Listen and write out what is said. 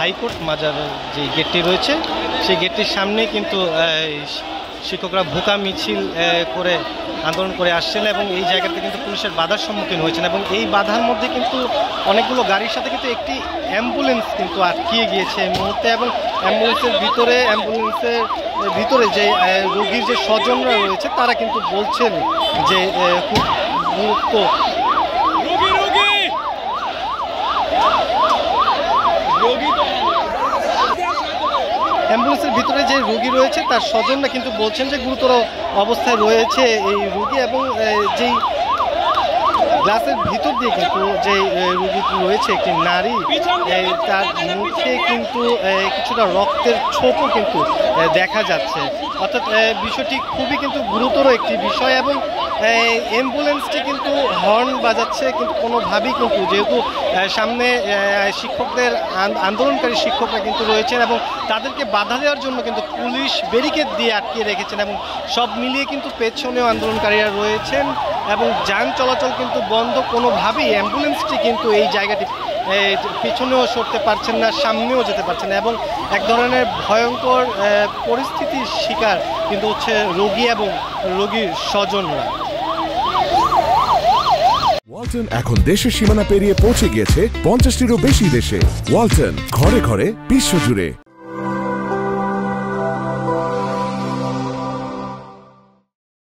High court মাজার যে গেটটি রয়েছে সেই গেটটির সামনে কিন্তু শিক্ষকরা ভুকা মিছিল করে আন্দোলন করে আসছেন এবং এই জায়গাতে কিন্তু পুলিশের বাধার সম্মুখীন হয়েছেন এবং এই বাধার মধ্যে কিন্তু অনেকগুলো গাড়ির সাথে কিন্তু একটি অ্যাম্বুলেন্স কিন্তু আটকিয়ে গিয়েছে এই মুহূর্তে এবং অ্যাম্বুলেন্সের ভিতরে যে রোগীর যে স্বজনরা রয়েছে তারা কিন্তু বলছেন যে খুব গুরুত্ব অ্যাম্বুলেন্সের ভিতরে যে রোগী রয়েছে তার স্বজনরা কিন্তু বলছেন যে গুরুতর অবস্থায় রয়েছে এই রোগী এবং যেই গ্লাসের ভিতর দিয়ে কিন্তু যে রোগী রয়েছে একটি নারী তার মুখে কিন্তু কিছুটা রক্তের ছোপও কিন্তু দেখা যাচ্ছে অর্থাৎ বিষয়টি খুবই কিন্তু গুরুতর একটি বিষয় এবং অ্যাম্বুলেন্সটি কিন্তু হর্ন বাজাচ্ছে কিন্তু কোনোভাবেই কিন্তু যেহেতু সামনে শিক্ষকদের আন্দোলনকারী শিক্ষকরা কিন্তু রয়েছেন এবং তাদেরকে বাধা দেওয়ার জন্য কিন্তু পুলিশ ব্যারিকেড দিয়ে আটকিয়ে রেখেছেন এবং সব মিলিয়ে কিন্তু পেছনেও আন্দোলনকারীরা রয়েছেন এবং যান চলাচল কিন্তু বন্ধ কোনোভাবেই অ্যাম্বুলেন্সটি কিন্তু এই জায়গাটি পিছনেও সরতে পারছেন না সামনেও যেতে পারছেন না এবং এক ধরনের ভয়ঙ্কর পরিস্থিতির শিকার কিন্তু হচ্ছে রোগী এবং রোগীর স্বজনরা। ওয়ালটন এখন দেশের সীমানা পেরিয়ে পৌঁছে গিয়েছে 50টিরও বেশি দেশে। ওয়ালটন ঘরে ঘরে বিশ্বজুড়ে।